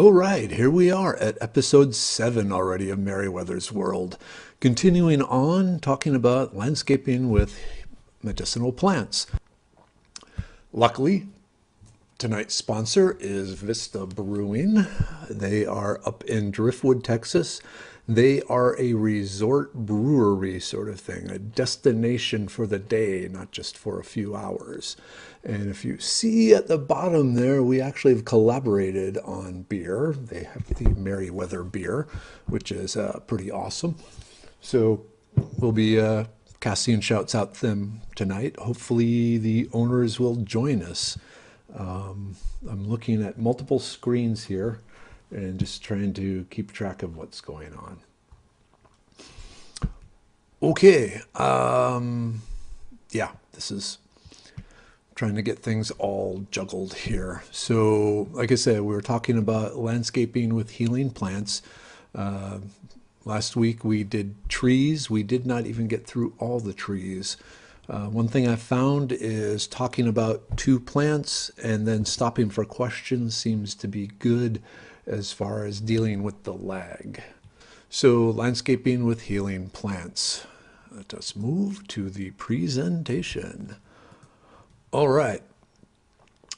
All right, here we are at episode 7 already of Merriwether's World. Continuing on, talking about landscaping with medicinal plants. Luckily, tonight's sponsor is Vista Brewing. They are up in Driftwood, Texas. They are a resort brewery sort of thing, a destination for the day, not just for a few hours. And if you see at the bottom there, we actually have collaborated on beer. They have the Merriwether beer, which is pretty awesome. So we'll be casting shouts out to them tonight. Hopefully the owners will join us. I'm looking at multiple screens here and just trying to keep track of what's going on. Okay, yeah, this is trying to get things all juggled here. So, like I said, we were talking about landscaping with healing plants. Last week we did trees. We did not even get through all the trees. One thing I found is talking about 2 plants and then stopping for questions seems to be good as far as dealing with the lag. So landscaping with healing plants. Let us move to the presentation. All right.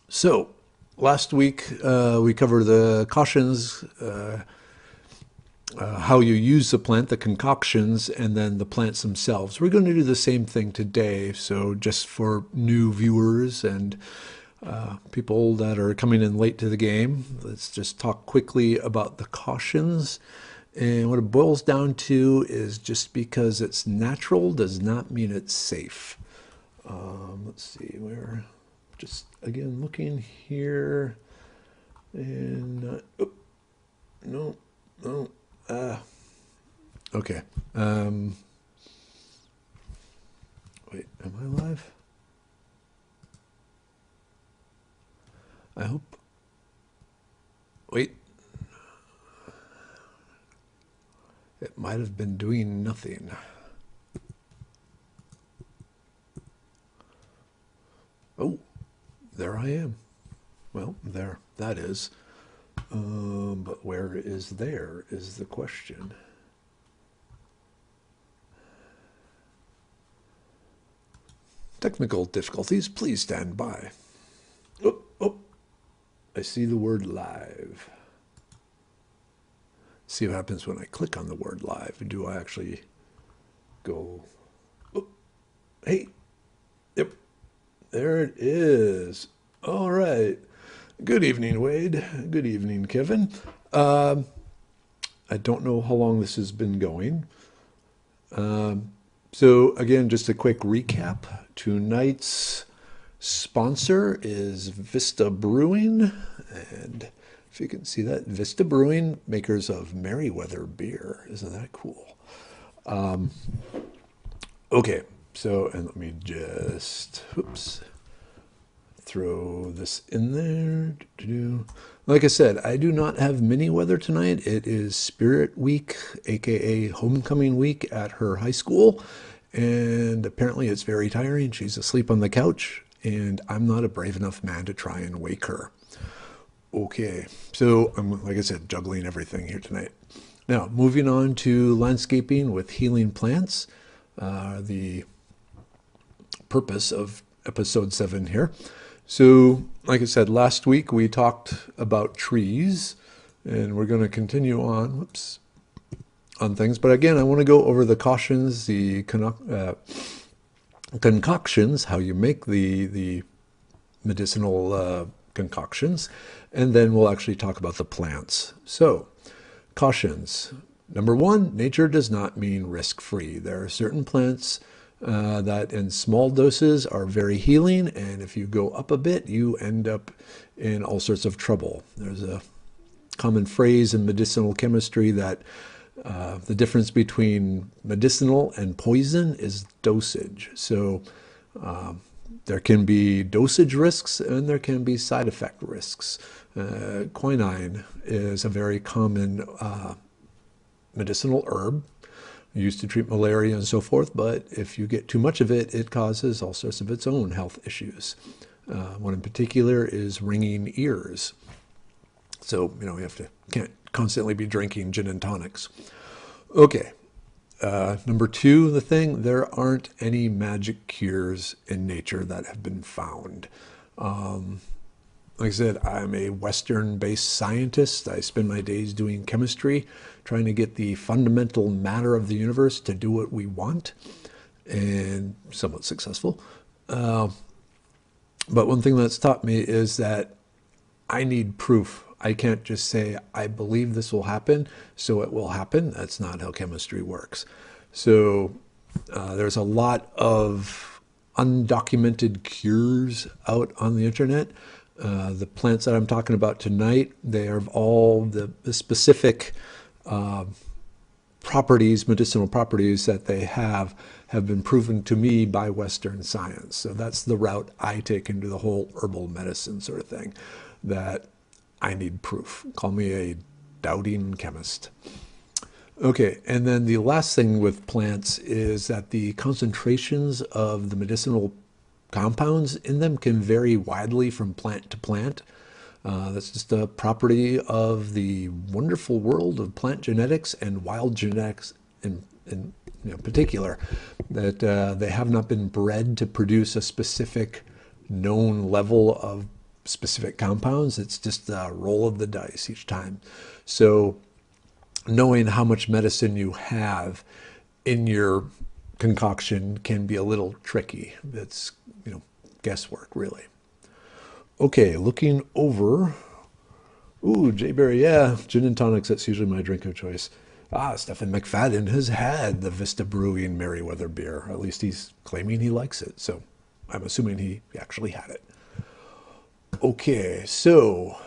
So last week we covered the cautions, how you use the plant, the concoctions, and then the plants themselves. We're going to do the same thing today. So just for new viewers and people that are coming in late to the game, let's just talk quickly about the cautions. And what it boils down to is just because it's natural does not mean it's safe. Let's see, we're just again looking here and no, okay. Wait, am I live? I hope. Wait. It might have been doing nothing. Oh, there I am. Well, there, that is. But where is there is the question. Technical difficulties, please stand by. Oh, I see the word live. See what happens when I click on the word live. Do I actually go, oh, hey, yep, there it is. All right. Good evening, Wade. Good evening, Kevin. I don't know how long this has been going. So again, just a quick recap. Tonight's sponsor is Vista Brewing, and if you can see that, Vista Brewing, makers of Merriwether beer. Isn't that cool? Okay, so, and let me just, oops, throw this in there. Like I said, I do not have mini weather tonight. It is Spirit Week, aka homecoming week at her high school. And apparently it's very tiring. She's asleep on the couch, and I'm not a brave enough man to try and wake her. Okay, so I'm, like I said, juggling everything here tonight. Now, moving on to landscaping with healing plants, the purpose of episode 7 here. So, like I said, last week we talked about trees, and we're going to continue on, whoops, on things. But again, I want to go over the cautions, the concoctions, how you make the medicinal concoctions, and then we'll actually talk about the plants. So, cautions. Number 1, nature does not mean risk-free. There are certain plants that in small doses are very healing, and if you go up a bit, you end up in all sorts of trouble. There's a common phrase in medicinal chemistry that the difference between medicinal and poison is dosage. So there can be dosage risks and there can be side effect risks. Quinine is a very common medicinal herb used to treat malaria and so forth, but if you get too much of it, it causes all sorts of its own health issues. One in particular is ringing ears. So, you have to, can't constantly be drinking gin and tonics. Okay. Number two, there aren't any magic cures in nature that have been found. Like I said, I'm a Western-based scientist. I spend my days doing chemistry, trying to get the fundamental matter of the universe to do what we want, and somewhat successful. But one thing that's taught me is that I need proof. I can't just say, I believe this will happen, so it will happen. That's not how chemistry works. So there's a lot of undocumented cures out on the internet. The plants that I'm talking about tonight, they have all the specific properties, medicinal properties that they have been proven to me by Western science. So that's the route I take into the whole herbal medicine sort of thing, that I need proof. Call me a doubting chemist. Okay, and then the last thing with plants is that the concentrations of the medicinal compounds in them can vary widely from plant to plant. That's just a property of the wonderful world of plant genetics and wild genetics in particular, that they have not been bred to produce a specific known level of specific compounds. It's just a roll of the dice each time. So knowing how much medicine you have in your concoction can be a little tricky. It's, guesswork, really. Okay, looking over. Ooh, Jayberry, yeah, gin and tonics, that's usually my drink of choice. Stephen McFadden has had the Vista Brewing Merriwether beer. At least he's claiming he likes it, so I'm assuming he actually had it. Okay, so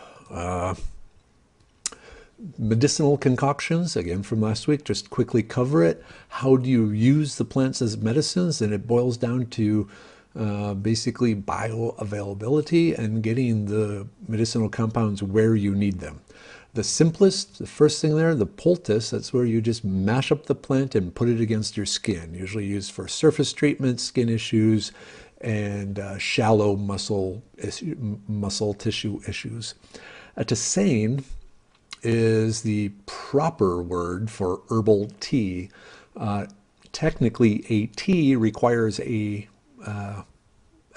medicinal concoctions, again from last week, just quickly cover it. How do you use the plants as medicines? And it boils down to basically bioavailability and getting the medicinal compounds where you need them. The simplest, the first thing there, the poultice, that's where you just mash up the plant and put it against your skin, usually used for surface treatment, skin issues, and shallow muscle tissue issues. A tisane is the proper word for herbal tea. Technically, a tea requires at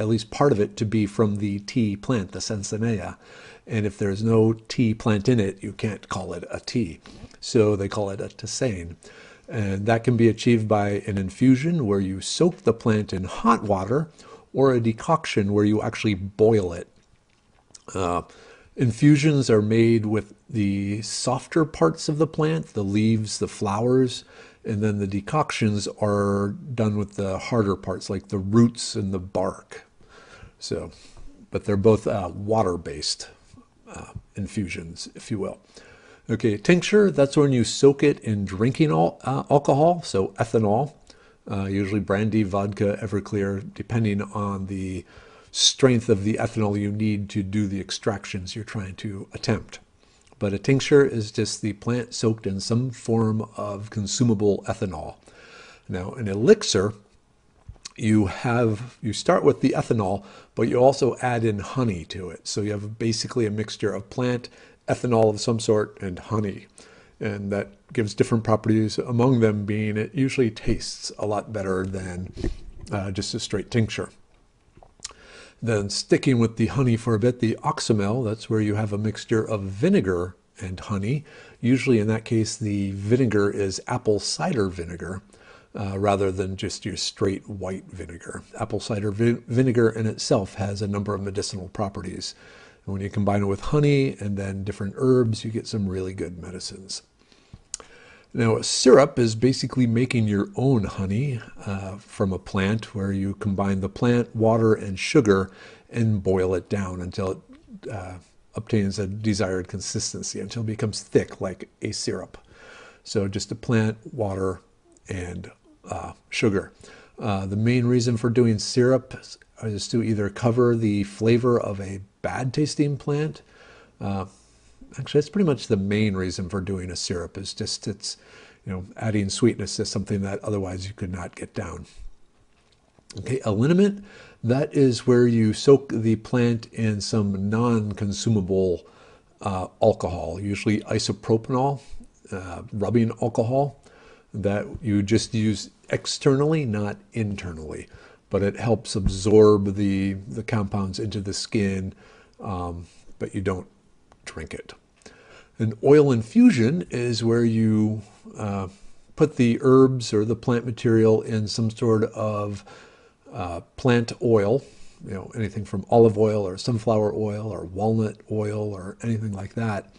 least part of it to be from the tea plant, the Sensinea. And if there's no tea plant in it, you can't call it a tea. So they call it a tisane. And that can be achieved by an infusion where you soak the plant in hot water, or a decoction where you actually boil it. Infusions are made with the softer parts of the plant, the leaves, the flowers, and then the decoctions are done with the harder parts, like the roots and the bark. So, but they're both water-based infusions, if you will. Okay, tincture, that's when you soak it in drinking alcohol, so ethanol, usually brandy, vodka, Everclear, depending on the strength of the ethanol you need to do the extractions you're trying to attempt. But a tincture is just the plant soaked in some form of consumable ethanol. Now, an elixir, you start with the ethanol, but you also add in honey to it. So you have basically a mixture of plant, ethanol of some sort, and honey. And that gives different properties, among them being it usually tastes a lot better than just a straight tincture. Then sticking with the honey for a bit, the oxymel, that's where you have a mixture of vinegar and honey. Usually in that case, the vinegar is apple cider vinegar rather than just your straight white vinegar. Apple cider vinegar in itself has a number of medicinal properties. And when you combine it with honey and then different herbs, you get some really good medicines. Now, a syrup is basically making your own honey from a plant, where you combine the plant, water, and sugar and boil it down until it obtains a desired consistency, until it becomes thick like a syrup. So just a plant, water, and sugar. The main reason for doing syrup is to either cover the flavor of a bad tasting plant. Actually, that's pretty much the main reason for doing a syrup, is just adding sweetness to something that otherwise you could not get down. Okay, a liniment, that is where you soak the plant in some non-consumable alcohol, usually isopropanol, rubbing alcohol, that you just use externally, not internally. But it helps absorb the compounds into the skin, but you don't drink it. An oil infusion is where you put the herbs or the plant material in some sort of plant oil, anything from olive oil or sunflower oil or walnut oil or anything like that,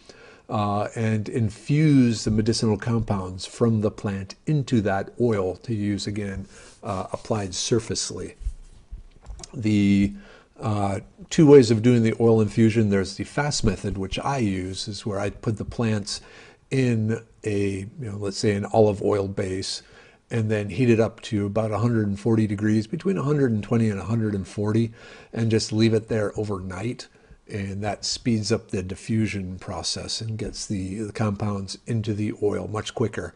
and infuse the medicinal compounds from the plant into that oil to use again applied surfacely. The two ways of doing the oil infusion, there's the fast method, which I use, is where I put the plants in a, let's say an olive oil base, and then heat it up to about 140 degrees, between 120 and 140, and just leave it there overnight. And that speeds up the diffusion process and gets the compounds into the oil much quicker.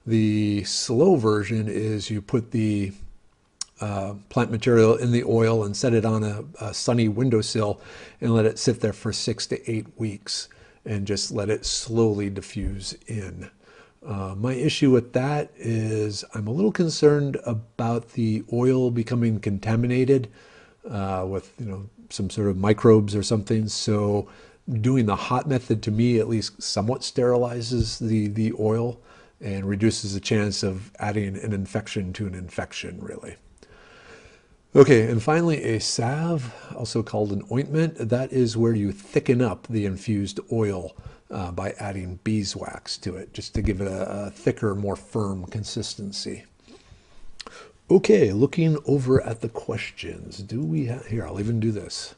The slow version is you put the plant material in the oil and set it on a sunny windowsill and let it sit there for 6 to 8 weeks and just let it slowly diffuse in. My issue with that is I'm a little concerned about the oil becoming contaminated with some sort of microbes or something. So doing the hot method, to me at least, somewhat sterilizes the oil and reduces the chance of adding an infection to an infection, really. Okay, and finally a salve, also called an ointment. That is where you thicken up the infused oil by adding beeswax to it, just to give it a thicker, more firm consistency. Okay, looking over at the questions. Do we have, here, I'll even do this.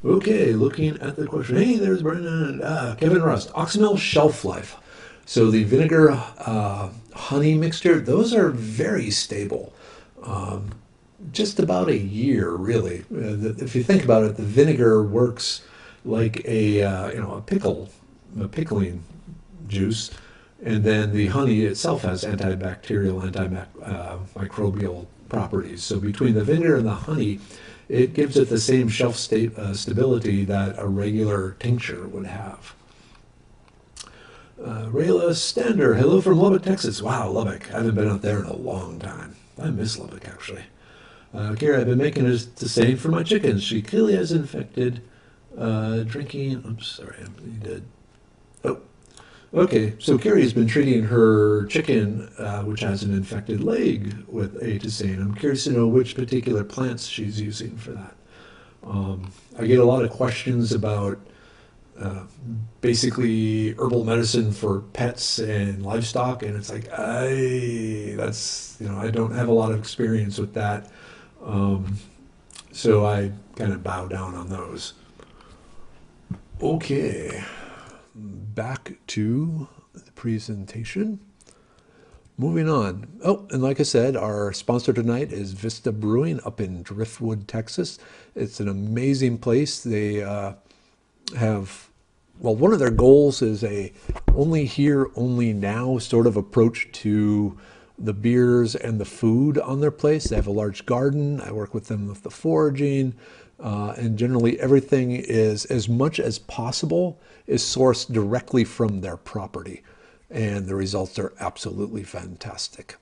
Okay, looking at the question. Hey, there's Brendan. Kevin Rust, oxymel shelf life. So the vinegar honey mixture, those are very stable. Just about a year, really. If you think about it, the vinegar works like a pickling juice, and then the honey itself has antibacterial, antimicrobial properties. So between the vinegar and the honey, it gives it the same shelf stability that a regular tincture would have. Rayla Stander, hello from Lubbock, Texas. Wow, Lubbock. I haven't been out there in a long time. I miss Lubbock, actually. Kara, I've been making it the same for my chickens. She clearly has infected drinking. I'm sorry, you did. Oh, okay. So Carrie's been treating her chicken, which has an infected leg, with atazane. I'm curious to know which particular plants she's using for that. I get a lot of questions about basically herbal medicine for pets and livestock, and it's like I don't have a lot of experience with that, so I kind of bow down on those. Okay, back to the presentation. Moving on. Oh, and like I said, our sponsor tonight is Vista Brewing up in Driftwood, Texas. It's an amazing place. They have, well, one of their goals is a only here, only now sort of approach to the beers and the food on their place. They have a large garden. I work with them with the foraging, and generally everything is, as much as possible, is sourced directly from their property, and the results are absolutely fantastic.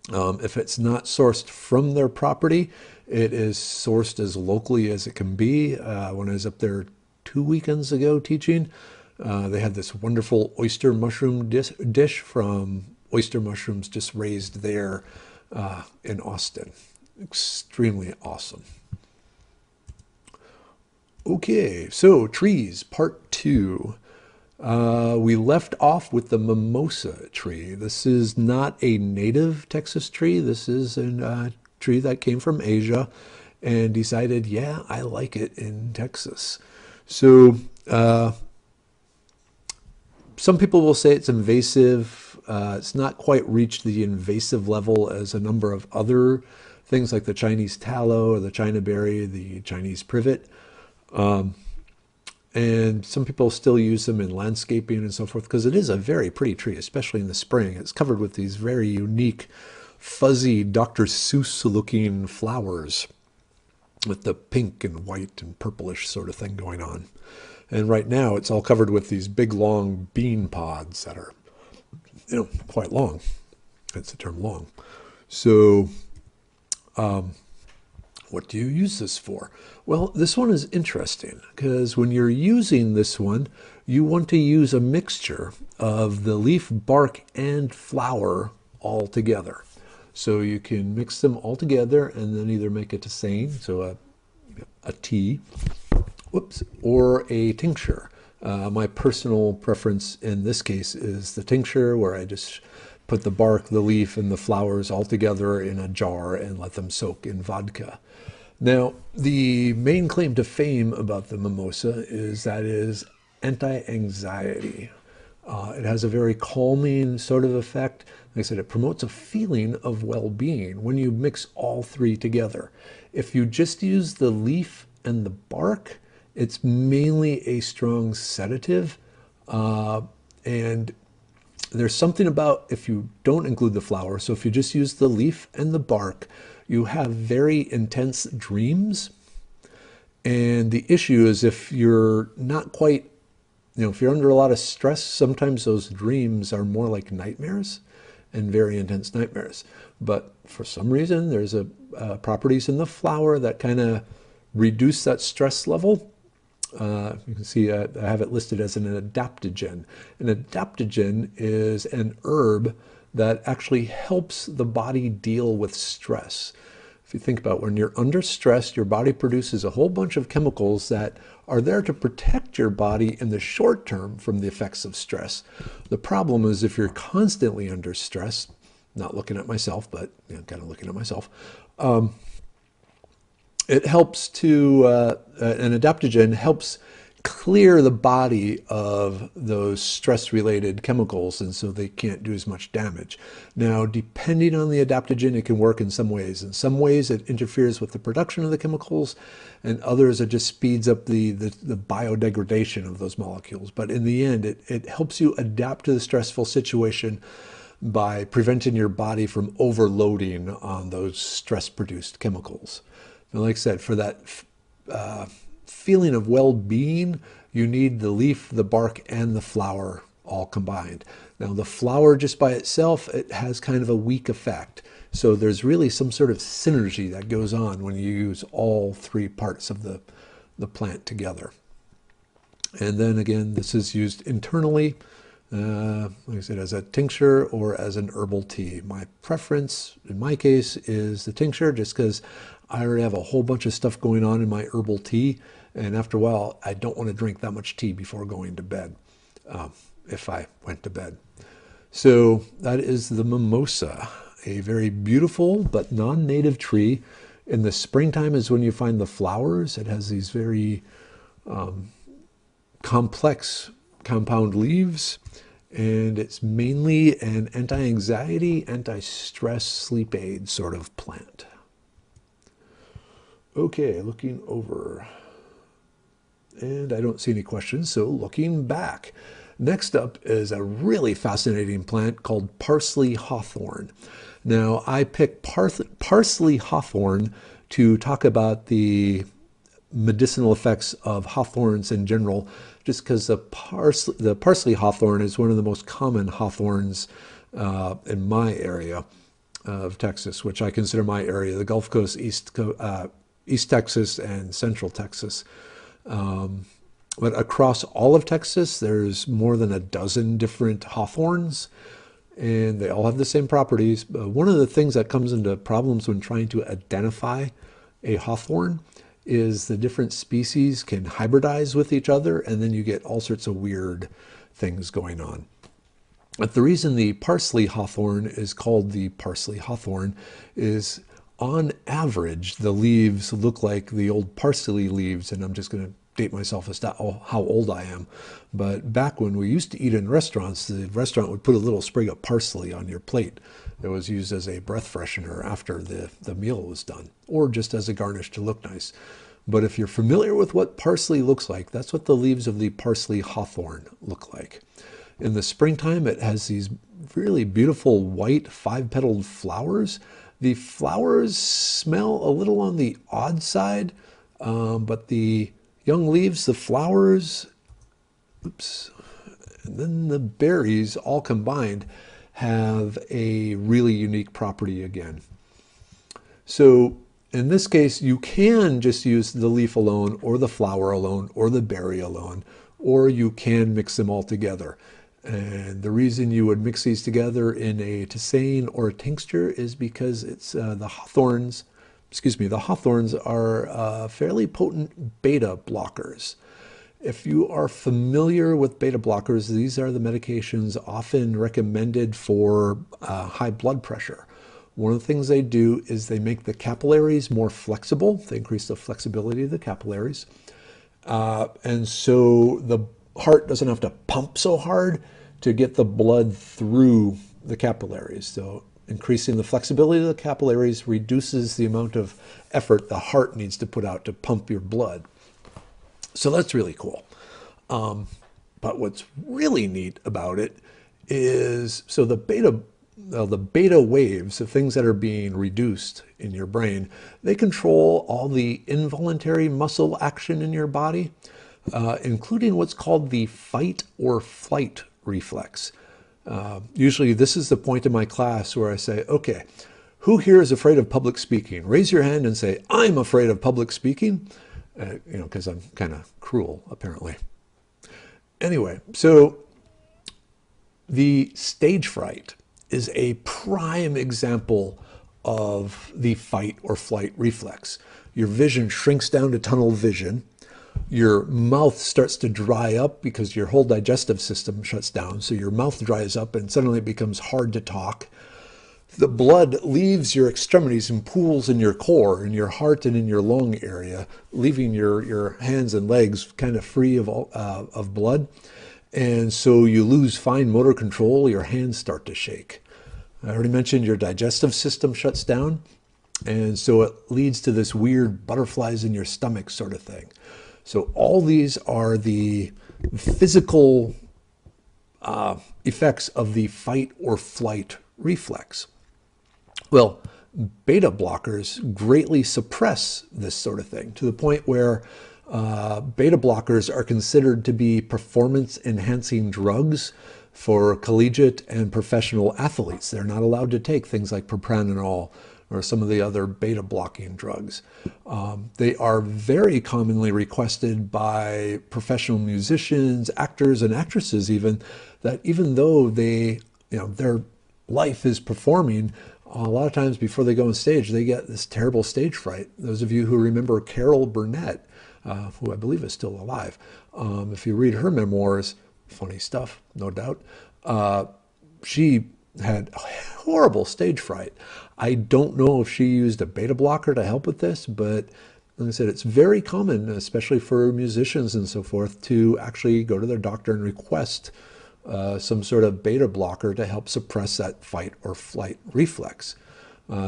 If it's not sourced from their property, it is sourced as locally as it can be. When I was up there 2 weekends ago teaching, they had this wonderful oyster mushroom dish from oyster mushrooms just raised there in Austin. Extremely awesome. Okay, so trees, part 2. We left off with the mimosa tree. This is not a native Texas tree. This is a tree that came from Asia and decided, yeah, I like it in Texas. So some people will say it's invasive. It's not quite reached the invasive level as a number of other things like the Chinese tallow or the China berry, the Chinese privet. And some people still use them in landscaping and so forth because it is a very pretty tree, especially in the spring. It's covered with these very unique, fuzzy Dr. Seuss looking flowers. with the pink and white and purplish sort of thing going on. And right now it's all covered with these big long bean pods that are, quite long. That's the term, long. So what do you use this for? Well, this one is interesting because when you're using this one, you want to use a mixture of the leaf, bark, and flower all together. So you can mix them all together and then either make a tisane, so a tea, or a tincture. My personal preference in this case is the tincture, where I just put the bark, the leaf, and the flowers all together in a jar and let them soak in vodka. Now, the main claim to fame about the mimosa is that it is anti-anxiety. It has a very calming sort of effect. Like I said, it promotes a feeling of well-being when you mix all three together. If you just use the leaf and the bark, it's mainly a strong sedative. And there's something about if you don't include the flower, so if you just use the leaf and the bark, you have very intense dreams. And the issue is if you're not quite, if you're under a lot of stress, sometimes those dreams are more like nightmares and very intense nightmares. But for some reason, there's properties in the flower that kind of reduce that stress level. You can see I have it listed as an adaptogen. An adaptogen is an herb that actually helps the body deal with stress. If you think about when you're under stress, your body produces a whole bunch of chemicals that are there to protect your body in the short term from the effects of stress. The problem is if you're constantly under stress, not looking at myself, but kind of looking at myself, it helps to, an adaptogen helps clear the body of those stress-related chemicals, and so they can't do as much damage. Now, depending on the adaptogen, it can work in some ways. In some ways, it interferes with the production of the chemicals, and others, it just speeds up the biodegradation of those molecules. But in the end, it helps you adapt to the stressful situation by preventing your body from overloading on those stress-produced chemicals. And like I said, for that feeling of well-being, you need the leaf, the bark, and the flower all combined. Now, the flower just by itself, it has kind of a weak effect. So there's really some sort of synergy that goes on when you use all three parts of the plant together. And then again, this is used internally, like I said, as a tincture or as an herbal tea. My preference, in my case, is the tincture, just because I already have a whole bunch of stuff going on in my herbal tea, and after a while, I don't want to drink that much tea before going to bed, if I went to bed. So that is the mimosa, a very beautiful but non-native tree. In the springtime is when you find the flowers. It has these very complex compound leaves, and it's mainly an anti-anxiety, anti-stress, sleep aid sort of plant. Okay, looking over, and I don't see any questions, so looking back. Next up is a really fascinating plant called parsley hawthorn. Now, I picked parsley hawthorn to talk about the medicinal effects of hawthorns in general, just because the parsley hawthorn is one of the most common hawthorns in my area of Texas, which I consider my area, the Gulf Coast, East Texas, and Central Texas. But across all of Texas, there's more than a dozen different hawthorns, and they all have the same properties. One of the things that comes into problems when trying to identify a hawthorn is the different species can hybridize with each other, and then you get all sorts of weird things going on. But the reason the parsley hawthorn is called the parsley hawthorn is, on average, the leaves look like the old parsley leaves, and I'm just going to date myself as to how old I am. But back when we used to eat in restaurants, the restaurant would put a little sprig of parsley on your plate. It was used as a breath freshener after the meal was done, or just as a garnish to look nice. But if you're familiar with what parsley looks like, that's what the leaves of the parsley hawthorn look like. In the springtime, it has these really beautiful white 5-petaled flowers The flowers smell a little on the odd side, but the young leaves, the flowers, oops, and then the berries all combined have a really unique property again. So in this case, you can just use the leaf alone or the flower alone or the berry alone, or you can mix them all together. And the reason you would mix these together in a tisane or a tincture is because it's the hawthorns are fairly potent beta blockers. If you are familiar with beta blockers, these are the medications often recommended for high blood pressure. One of the things they do is they make the capillaries more flexible. They increase the flexibility of the capillaries. And so the heart doesn't have to pump so hard to get the blood through the capillaries. So increasing the flexibility of the capillaries reduces the amount of effort the heart needs to put out to pump your blood. So that's really cool. But what's really neat about it is, so the beta waves, the things that are being reduced in your brain, they control all the involuntary muscle action in your body, including what's called the fight or flight reflex. Usually this is the point in my class where I say, okay, who here is afraid of public speaking? Raise your hand and say, I'm afraid of public speaking. Because I'm kind of cruel, apparently. Anyway, so the stage fright is a prime example of the fight or flight reflex. Your vision shrinks down to tunnel vision. Your mouth starts to dry up because your whole digestive system shuts down. So your mouth dries up and suddenly it becomes hard to talk. The blood leaves your extremities and pools in your core, in your heart and in your lung area, leaving your hands and legs kind of free of blood. And so you lose fine motor control, your hands start to shake. I already mentioned your digestive system shuts down. And so it leads to this weird butterflies in your stomach sort of thing. So all these are the physical effects of the fight or flight reflex. Well, beta blockers greatly suppress this sort of thing to the point where beta blockers are considered to be performance-enhancing drugs for collegiate and professional athletes. They're not allowed to take things like propranolol or some of the other beta blocking drugs. They are very commonly requested by professional musicians, actors, and actresses even, that even though they, their life is performing, a lot of times before they go on stage, they get this terrible stage fright. Those of you who remember Carol Burnett, who I believe is still alive, if you read her memoirs, funny stuff, no doubt, she had horrible stage fright. I don't know if she used a beta blocker to help with this, but like I said, it's very common, especially for musicians and so forth, to actually go to their doctor and request some sort of beta blocker to help suppress that fight or flight reflex.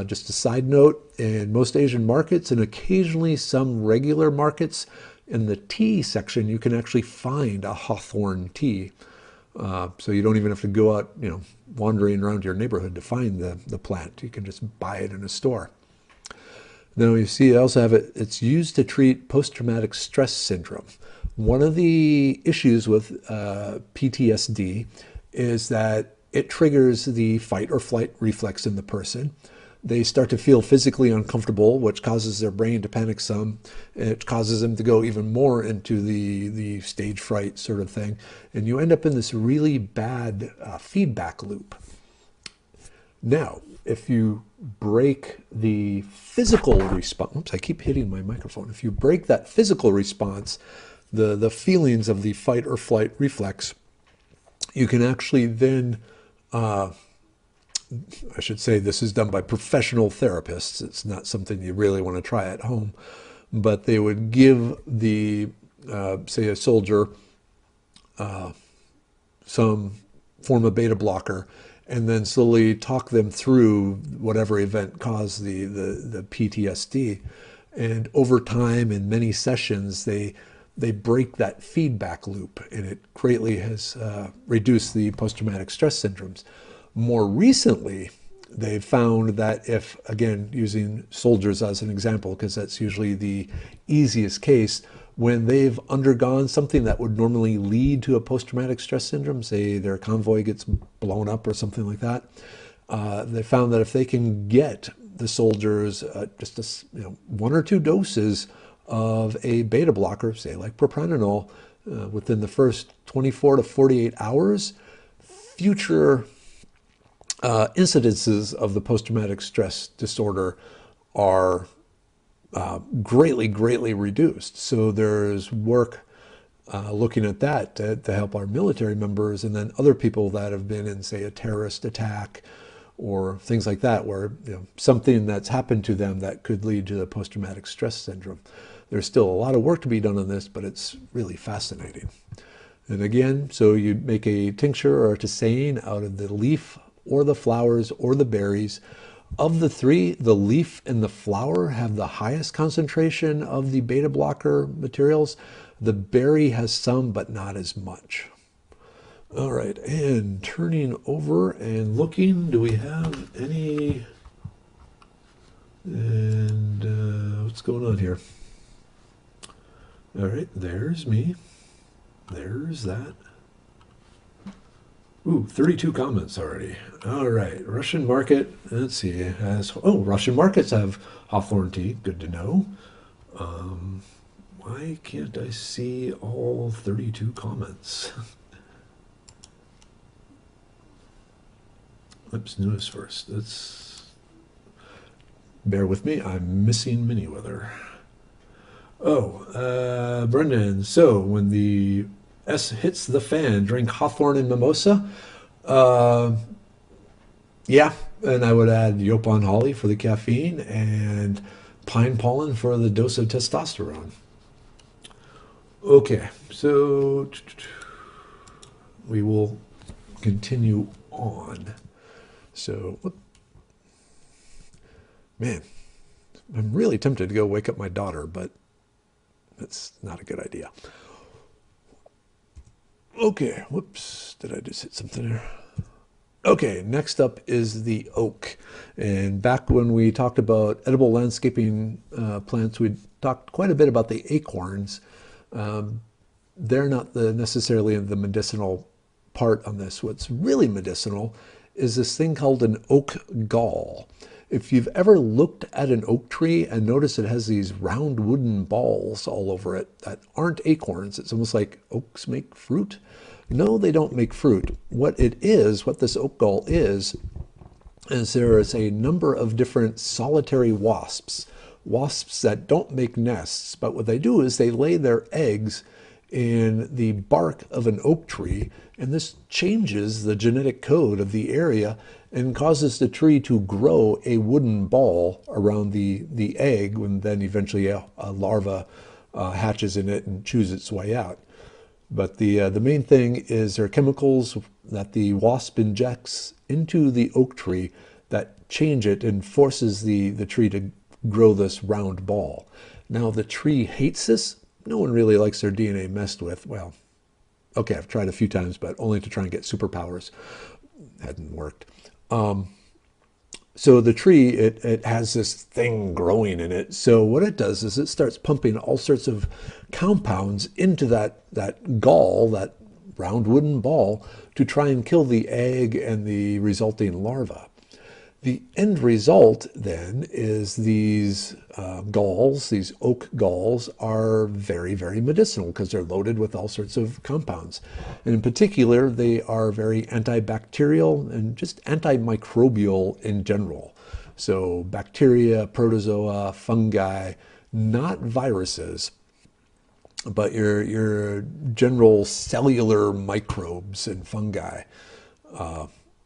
Just a side note, in most Asian markets and occasionally some regular markets, in the tea section, you can actually find a Hawthorn tea. So you don't even have to go out, wandering around your neighborhood to find the plant. You can just buy it in a store. Now you see, I also have it, it's used to treat post-traumatic stress syndrome. One of the issues with PTSD is that it triggers the fight or flight reflex in the person. They start to feel physically uncomfortable, which causes their brain to panic some. It causes them to go even more into the stage fright sort of thing. And you end up in this really bad feedback loop. Now, if you break the physical response, oops, I keep hitting my microphone. If you break that physical response, the feelings of the fight or flight reflex, you can actually then, I should say this is done by professional therapists. It's not something you really want to try at home, but they would give the, say a soldier, some form of beta blocker, and then slowly talk them through whatever event caused the PTSD. And over time, in many sessions, they break that feedback loop, and it greatly has reduced the post-traumatic stress syndromes. More recently, They found that if, again, using soldiers as an example, because that's usually the easiest case, when they've undergone something that would normally lead to a post-traumatic stress syndrome, say their convoy gets blown up or something like that, they found that if they can get the soldiers just one or two doses of a beta blocker, say like propranolol, within the first 24 to 48 hours, future incidences of the post-traumatic stress disorder are greatly, greatly reduced. So there's work looking at that to help our military members and then other people that have been in, say, a terrorist attack or things like that, where something that's happened to them that could lead to the post-traumatic stress syndrome. There's still a lot of work to be done on this, but it's really fascinating. And again, so you make a tincture or a tisane out of the leaf or the flowers or the berries. Of the three, the leaf and the flower have the highest concentration of the beta blocker materials. The berry has some, but not as much. All right, and turning over and looking, do we have any, and what's going on here? All right, there's me. There's that. Ooh, 32 comments already. All right, Russian market, let's see, Russian markets have Hawthorn tea, good to know. Why can't I see all 32 comments? Oops, news first. Bear with me, I'm missing Merriwether. Brendan, so when the S hits the fan, drink Hawthorn and mimosa. Yeah, and I would add Yopon holly for the caffeine and pine pollen for the dose of testosterone. Okay, so we will continue on. So, man, I'm really tempted to go wake up my daughter, but that's not a good idea. Okay, whoops, did I just hit something there? Okay, next up is the oak. And back when we talked about edible landscaping plants, we talked quite a bit about the acorns. They're not necessarily the medicinal part on this. What's really medicinal is this thing called an oak gall. If you've ever looked at an oak tree and noticed it has these round wooden balls all over it that aren't acorns, it's almost like oaks make fruit. No, they don't make fruit. What this oak gall is there is a number of different solitary wasps that don't make nests, but what they do is they lay their eggs in the bark of an oak tree, and this changes the genetic code of the area and causes the tree to grow a wooden ball around the egg, when then eventually a larva hatches in it and chews its way out. But the main thing is there are chemicals that the wasp injects into the oak tree that change it and forces the tree to grow this round ball. Now the tree hates this. No one really likes their DNA messed with. Well, okay, I've tried a few times, but only to try and get superpowers. Hadn't worked. So the tree, it has this thing growing in it. So what it does is it starts pumping all sorts of compounds into that gall, that round wooden ball, to try and kill the egg and the resulting larva. The end result then is these galls, these oak galls, are very, very medicinal because they're loaded with all sorts of compounds. And in particular, they are very antibacterial and just antimicrobial in general. So bacteria, protozoa, fungi, not viruses, but your general cellular microbes and fungi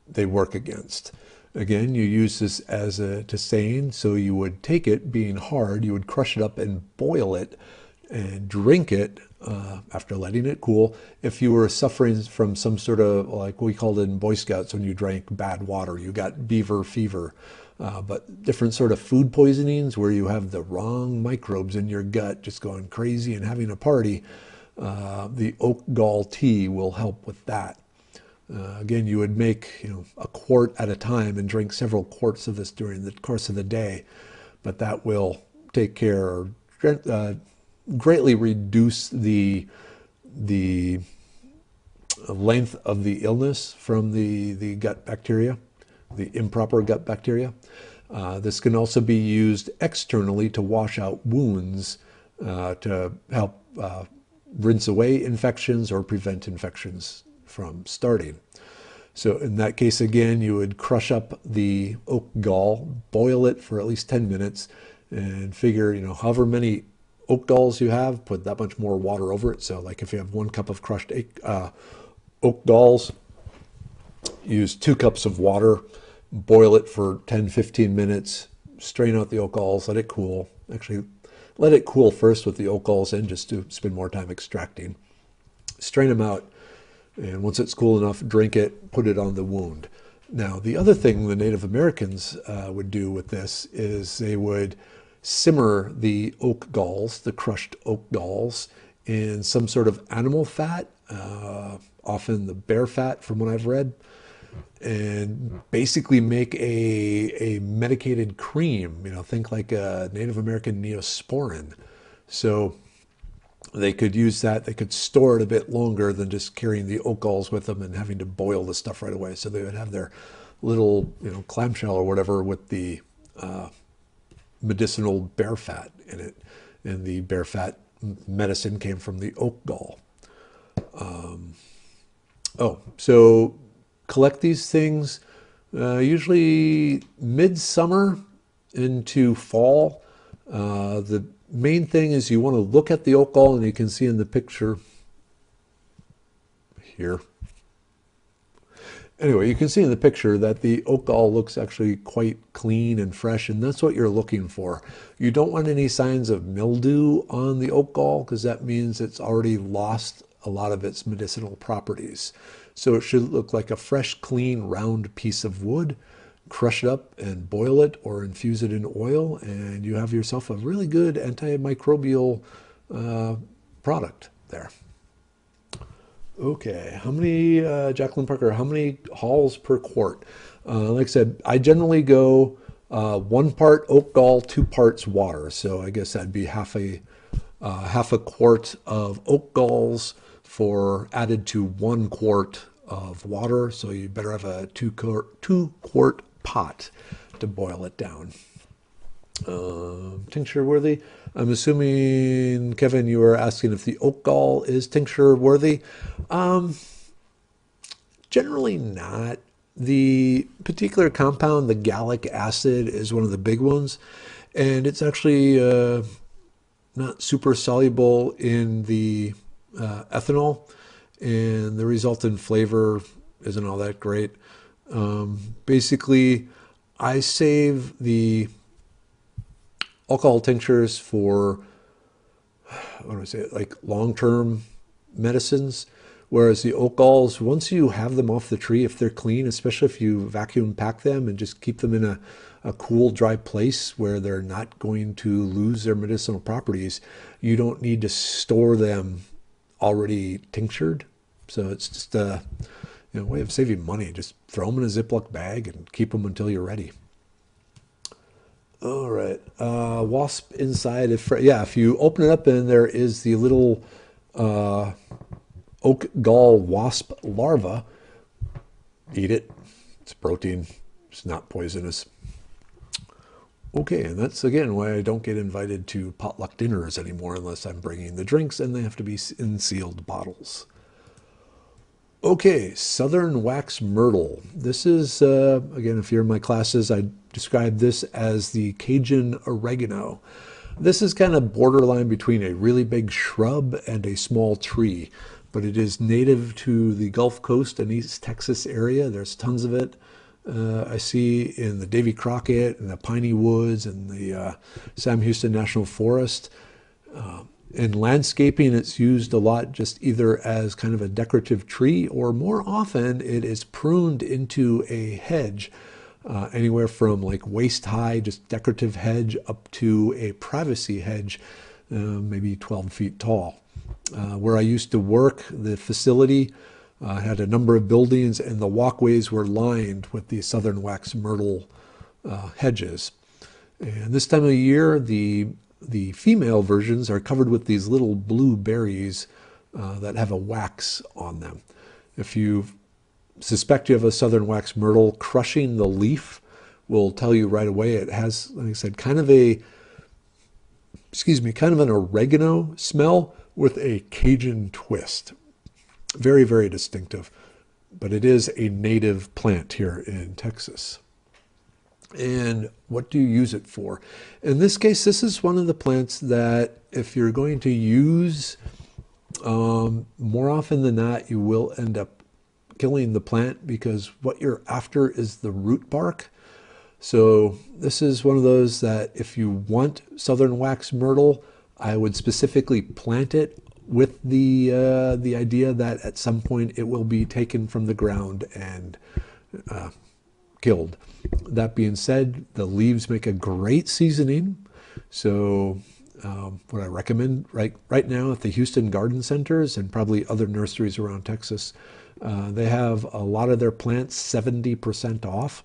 they work against. Again, you use this as a tisane, so you would take it, being hard, you would crush it up and boil it and drink it after letting it cool. If you were suffering from some sort of, like we called it in Boy Scouts when you drank bad water, you got beaver fever, but different sort of food poisonings where you have the wrong microbes in your gut just going crazy and having a party, the oak gall tea will help with that. Again, you would make a quart at a time and drink several quarts of this during the course of the day, but that will take care or greatly reduce the length of the illness from the gut bacteria, the improper gut bacteria. This can also be used externally to wash out wounds to help rinse away infections or prevent infections from starting. So in that case, again, you would crush up the oak gall, boil it for at least 10 minutes, and figure, however many oak galls you have, put that much more water over it. So like if you have 1 cup of crushed oak galls, use 2 cups of water, boil it for 10-15 minutes, strain out the oak galls, let it cool. Actually, let it cool first with the oak galls in, just to spend more time extracting. Strain them out, and once it's cool enough, drink it, put it on the wound. Now, the other thing the Native Americans would do with this is they would simmer the oak galls, the crushed oak galls, in some sort of animal fat, often the bear fat from what I've read, and basically make a medicated cream, think like a Native American Neosporin. So they could use that, they could store it a bit longer than just carrying the oak galls with them and having to boil the stuff right away. So they would have their little, clamshell or whatever with the medicinal bear fat in it. And the bear fat medicine came from the oak gall. So collect these things usually midsummer into fall. The main thing is you want to look at the oak gall, and you can see in the picture here. Anyway, you can see in the picture that the oak gall looks actually quite clean and fresh, and that's what you're looking for. You don't want any signs of mildew on the oak gall, because that means it's already lost a lot of its medicinal properties. So it should look like a fresh, clean, round piece of wood. Crush it up and boil it or infuse it in oil, and you have yourself a really good antimicrobial product there. Okay, how many, Jacqueline Parker, how many halls per quart? Like I said, I generally go 1 part oak gall, 2 parts water. So I guess that'd be half a quart of oak galls added to 1 quart of water. So you better have a 2 quart pot to boil it down. Tincture worthy. I'm assuming, Kevin, you were asking if the oak gall is tincture worthy. Generally not. The particular compound, the gallic acid, is one of the big ones, and it's actually not super soluble in the ethanol, and the resultant flavor isn't all that great. Basically, I save the alcohol tinctures for, what do I say, like long-term medicines, whereas the oak galls, once you have them off the tree, if they're clean, especially if you vacuum pack them and just keep them in a cool, dry place where they're not going to lose their medicinal properties, you don't need to store them already tinctured. So it's just a way of saving money. Just throw them in a Ziploc bag and keep them until you're ready. All right, wasp inside. If you open it up and there is the little oak gall wasp larva, eat it. It's protein. It's not poisonous. Okay, and that's again why I don't get invited to potluck dinners anymore unless I'm bringing the drinks, and they have to be in sealed bottles. Okay, Southern Wax Myrtle. This is, again, if you're in my classes, I describe this as the Cajun oregano. This is kind of borderline between a really big shrub and a small tree, but it is native to the Gulf Coast and East Texas area. There's tons of it. I see in the Davy Crockett and the Piney Woods and the Sam Houston National Forest. In landscaping, it's used a lot just either as kind of a decorative tree, or more often it is pruned into a hedge, anywhere from like waist high, just decorative hedge, up to a privacy hedge, maybe 12 feet tall. Where I used to work, the facility Had a number of buildings, and the walkways were lined with the southern wax myrtle hedges. And this time of year, the female versions are covered with these little blue berries that have a wax on them. If you suspect you have a southern wax myrtle, crushing the leaf will tell you right away. It has, like I said, kind of an oregano smell with a Cajun twist. Very, very distinctive, but it is a native plant here in Texas. And what do you use it for? In this case, this is one of the plants that if you're going to use, more often than not, you will end up killing the plant because what you're after is the root bark. So this is one of those that if you want southern wax myrtle, I would specifically plant it with the idea that at some point it will be taken from the ground and killed. That being said, the leaves make a great seasoning. So what I recommend right now at the Houston Garden Centers and probably other nurseries around Texas, they have a lot of their plants 70% off.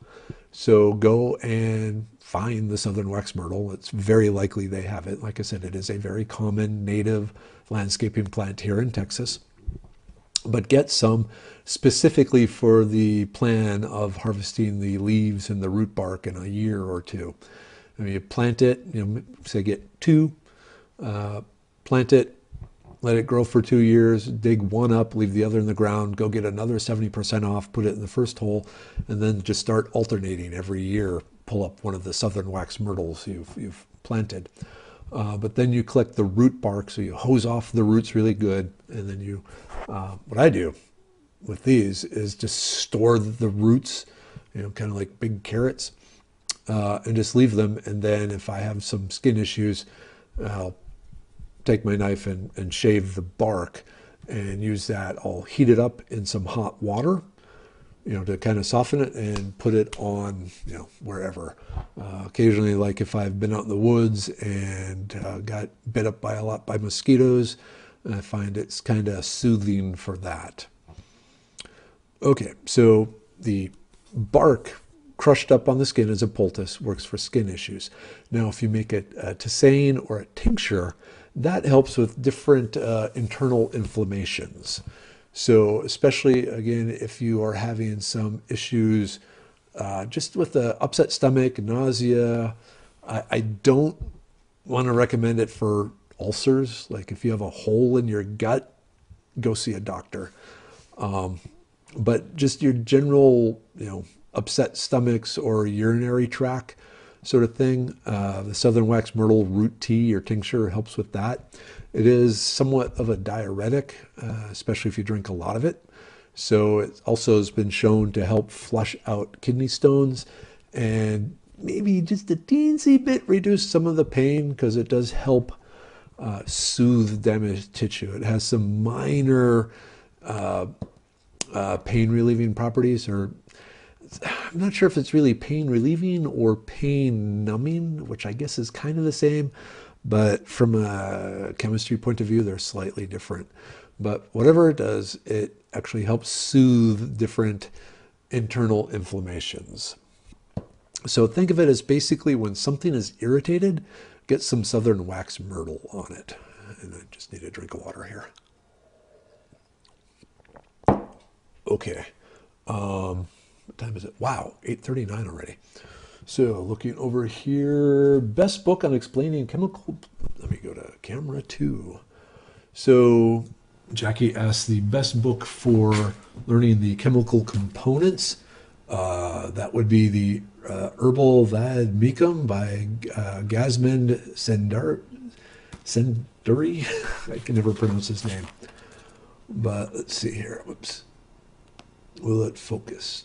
So go and find the southern wax myrtle. It's very likely they have it. Like I said, it is a very common native landscaping plant here in Texas. But get some specifically for the plan of harvesting the leaves and the root bark in a year or two. I mean, you plant it, say get two, plant it, let it grow for 2 years, dig one up, leave the other in the ground, go get another 70% off, put it in the first hole, and then just start alternating every year. Pull up one of the southern wax myrtles you've planted. But then you collect the root bark, so you hose off the roots really good, and then you, what I do with these is just store the roots, kind of like big carrots, and just leave them. And then if I have some skin issues, I'll take my knife and shave the bark and use that. I'll heat it up in some hot water, to kind of soften it and put it on, wherever. Occasionally, like if I've been out in the woods and got bit up by mosquitoes, I find it's kind of soothing for that. Okay, so the bark crushed up on the skin as a poultice works for skin issues. Now, if you make it a tisane or a tincture, that helps with different internal inflammations. So especially, again, if you are having some issues just with the upset stomach, nausea, I don't want to recommend it for ulcers. Like if you have a hole in your gut, go see a doctor. But just your general, upset stomachs or urinary tract sort of thing, the southern wax myrtle root tea or tincture helps with that. It is somewhat of a diuretic, especially if you drink a lot of it. So it also has been shown to help flush out kidney stones and maybe just a teensy bit reduce some of the pain because it does help soothe damaged tissue. It has some minor pain relieving properties, or I'm not sure if it's really pain relieving or pain numbing, which I guess is kind of the same, but from a chemistry point of view, they're slightly different. But whatever it does, it actually helps soothe different internal inflammations. So think of it as basically when something is irritated, get some southern wax myrtle on it. And I just need a drink of water here. Okay. What time is it? Wow, 8:39 already. So looking over here, best book on explaining chemical. Let me go to camera 2. So Jackie asked the best book for learning the chemical components. That would be the Herbal Vad Mecum by Gazmend Senduri. I can never pronounce his name. But let's see here. Whoops. Will it focus?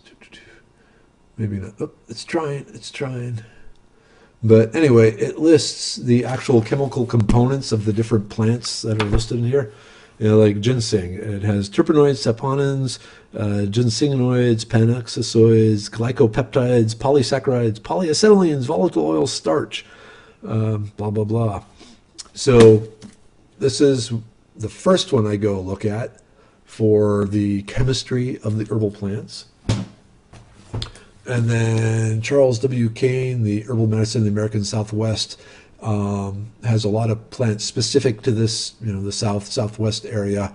Maybe not. Oh, it's trying. But anyway, it lists the actual chemical components of the different plants that are listed in here. Like ginseng, it has terpenoids, saponins, ginsengenoids, panoxasoids, glycopeptides, polysaccharides, polyacetylenes, volatile oil, starch, blah, blah, blah. So this is the first one I go look at for the chemistry of the herbal plants. And then Charles W. Kane, the herbal medicine of the American Southwest, has a lot of plants specific to this, the southwest area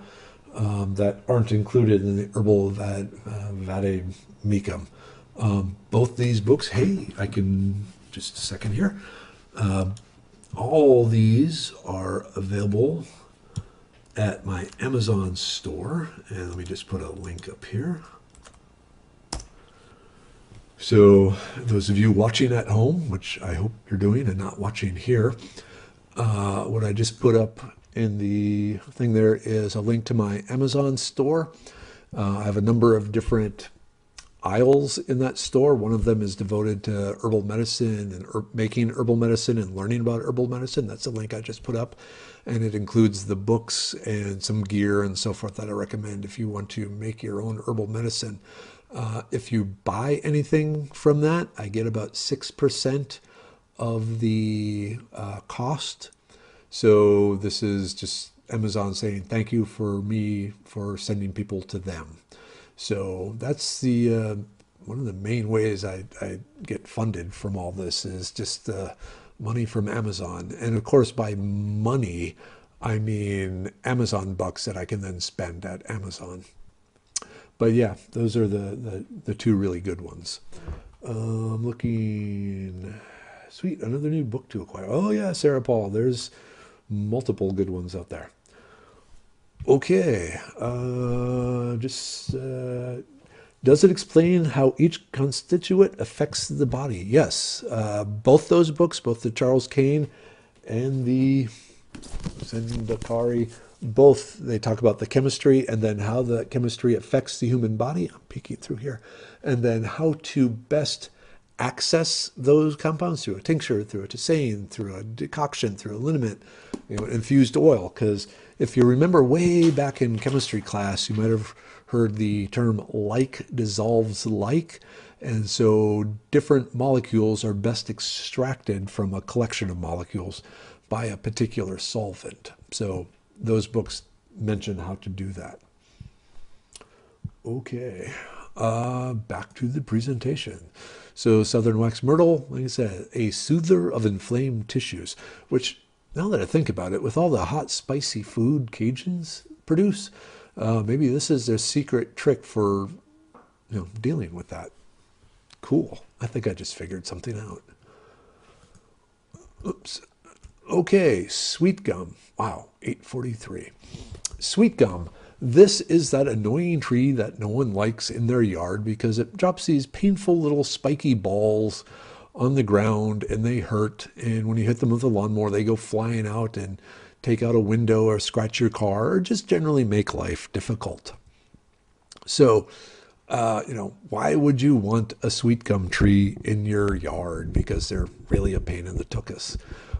that aren't included in the herbal vademecum. Both these books, hey, I can, just a second here. All these are available at my Amazon store. And let me just put a link up here. So those of you watching at home, which I hope you're doing and not watching here, what I just put up in the thing there is a link to my Amazon store. I have a number of different aisles in that store. One of them is devoted to herbal medicine and making herbal medicine and learning about herbal medicine. That's the link I just put up. And it includes the books and some gear and so forth that I recommend if you want to make your own herbal medicine. If you buy anything from that, I get about 6% of the cost. So this is just Amazon saying thank you for me for sending people to them. So that's the one of the main ways I get funded from all this is just money from Amazon. And of course, by money, I mean Amazon bucks that I can then spend at Amazon. But yeah, those are the two really good ones. Looking, sweet, another new book to acquire. Oh yeah, Sarah Paul, there's multiple good ones out there. Okay, does it explain how each constituent affects the body? Yes, both those books, both the Charles Kane and the Sendakari, both they talk about the chemistry and then how the chemistry affects the human body. I'm peeking through here. And then how to best access those compounds through a tincture, through a tisane, through a decoction, through a liniment, infused oil. Because if you remember way back in chemistry class, you might have heard the term like dissolves like. And so different molecules are best extracted from a collection of molecules by a particular solvent. So those books mention how to do that. Okay, back to the presentation. So Southern Wax Myrtle, like I said, a soother of inflamed tissues, which now that I think about it, with all the hot, spicy food Cajuns produce, maybe this is their secret trick for dealing with that. Cool. I think I just figured something out. Oops. Okay, sweet gum. Wow, 843. Sweet gum. This is that annoying tree that no one likes in their yard because it drops these painful little spiky balls on the ground and they hurt. And when you hit them with a lawnmower, they go flying out and take out a window or scratch your car or just generally make life difficult. So, why would you want a sweet gum tree in your yard? Because they're really a pain in the tuchus.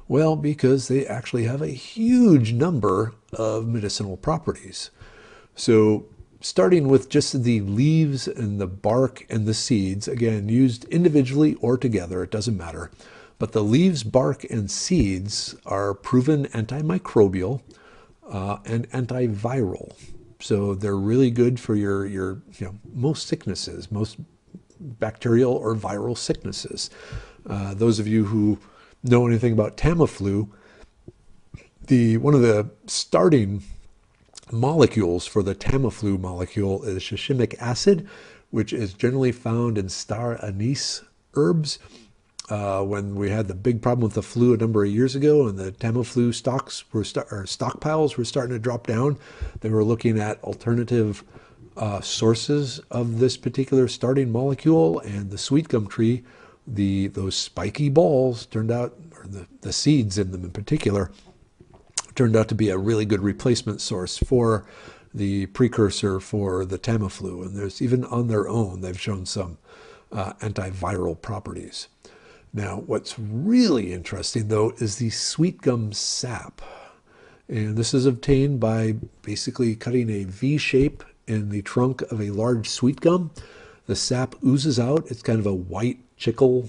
Well, because they actually have a huge number of medicinal properties. So starting with just the leaves and the bark and the seeds, again, used individually or together, it doesn't matter. But the leaves, bark, and seeds are proven antimicrobial and antiviral. So they're really good for your most sicknesses, most bacterial or viral sicknesses. Those of you who know anything about Tamiflu, one of the starting molecules for the Tamiflu molecule is shishimic acid, which is generally found in star anise herbs. When we had the big problem with the flu a number of years ago and the Tamiflu stockpiles were starting to drop down, they were looking at alternative sources of this particular starting molecule, and the sweet gum tree, those spiky balls turned out, or the seeds in them in particular, turned out to be a really good replacement source for the precursor for the Tamiflu. And there's even on their own, they've shown some antiviral properties. Now, what's really interesting, though, is the sweet gum sap. And this is obtained by basically cutting a V shape in the trunk of a large sweet gum. The sap oozes out. It's kind of a white chicle,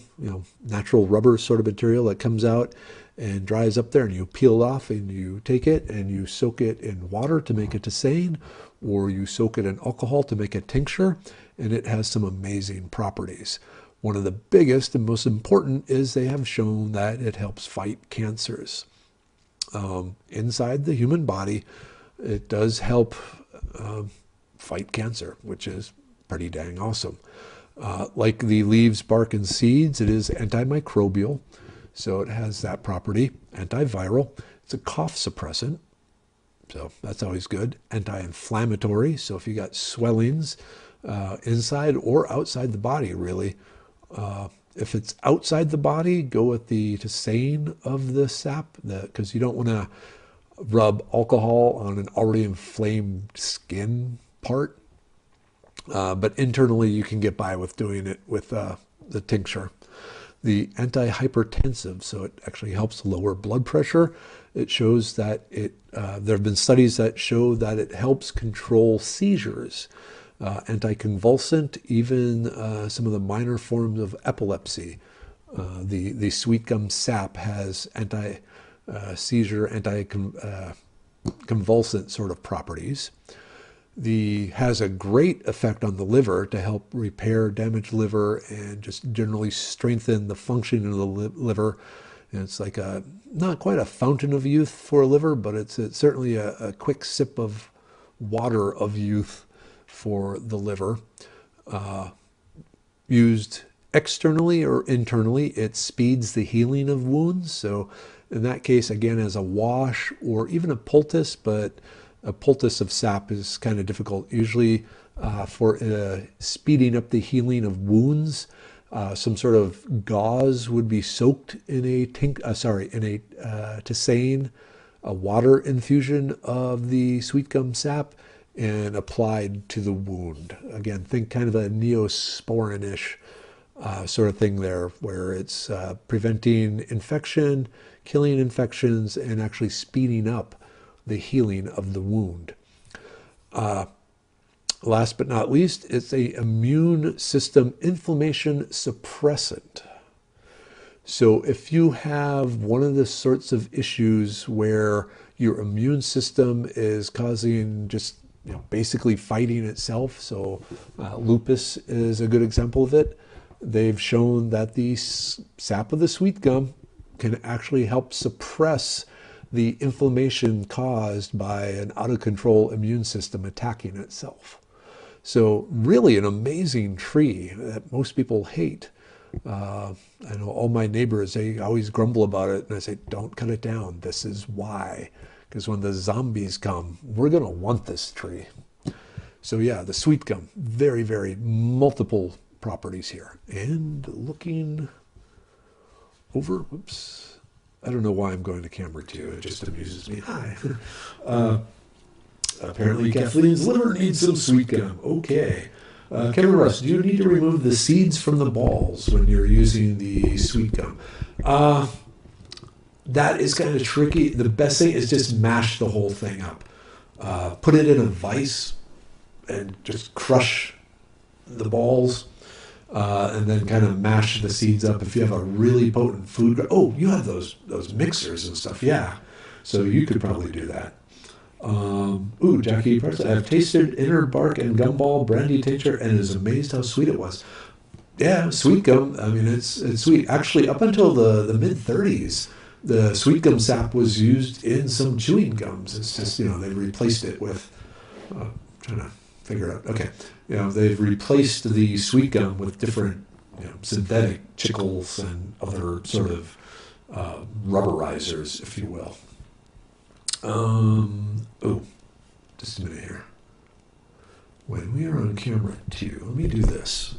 natural rubber sort of material that comes out and dries up there, and you peel it off and you take it and you soak it in water to make a tisane, or you soak it in alcohol to make a tincture, and it has some amazing properties. One of the biggest and most important is they have shown that it helps fight cancers. Inside the human body, it does help fight cancer, which is pretty dang awesome. Like the leaves, bark, and seeds, it is antimicrobial, so it has that property. Antiviral, it's a cough suppressant, so that's always good. Anti-inflammatory, so if you got swellings inside or outside the body, really. If it's outside the body, go with the tisane of the sap, because you don't want to rub alcohol on an already inflamed skin part. But internally, you can get by with doing it with the tincture. The antihypertensive, so it actually helps lower blood pressure. It shows that there have been studies that show that it helps control seizures. Anticonvulsant, even some of the minor forms of epilepsy. The sweet gum sap has anti-seizure, anti-convulsant sort of properties. Has a great effect on the liver to help repair damaged liver and just generally strengthen the functioning of the liver. And it's like not quite a fountain of youth for a liver, but it's certainly a quick sip of water of youth for the liver. Used externally or internally, it speeds the healing of wounds. So in that case, again, as a wash or even a poultice, but a poultice of sap is kind of difficult. Usually for speeding up the healing of wounds, some sort of gauze would be soaked in a tisane, a water infusion of the sweet gum sap, and applied to the wound. Again, think kind of a neosporin-ish sort of thing there, where it's preventing infection, killing infections, and actually speeding up the healing of the wound. Last but not least, it's an immune system inflammation suppressant. So if you have one of the sorts of issues where your immune system is causing just basically fighting itself, so lupus is a good example of it. They've shown that the sap of the sweet gum can actually help suppress the inflammation caused by an out-of-control immune system attacking itself. So really an amazing tree that most people hate. I know all my neighbors, they always grumble about it, and I say, don't cut it down. This is why. Because when the zombies come, we're going to want this tree. So yeah, the sweet gum, very, very multiple properties here. And looking over, whoops, I don't know why I'm going to camera 2. It just amuses me. Hi. Apparently Kathleen's liver needs some sweet gum. Okay. Kevin Russ, do you need to remove the seeds from the balls when you're using the sweet gum? That is kind of tricky. The best thing is just mash the whole thing up. Put it in a vise and just crush the balls, and then kind of mash the seeds up. If you have a really potent food, you have those mixers and stuff. Yeah, so you could probably do that. Jackie, I've tasted inner bark and gumball brandy tincture and is amazed how sweet it was. Yeah, sweet gum. I mean, it's sweet. Actually, up until the mid-30s, the sweet gum sap was used in some chewing gums. It's just, they replaced it with, trying to figure out, okay, they've replaced the sweet gum with different, synthetic chickles and other sort of rubberizers, if you will. Just a minute here. When we are on camera 2, let me do this.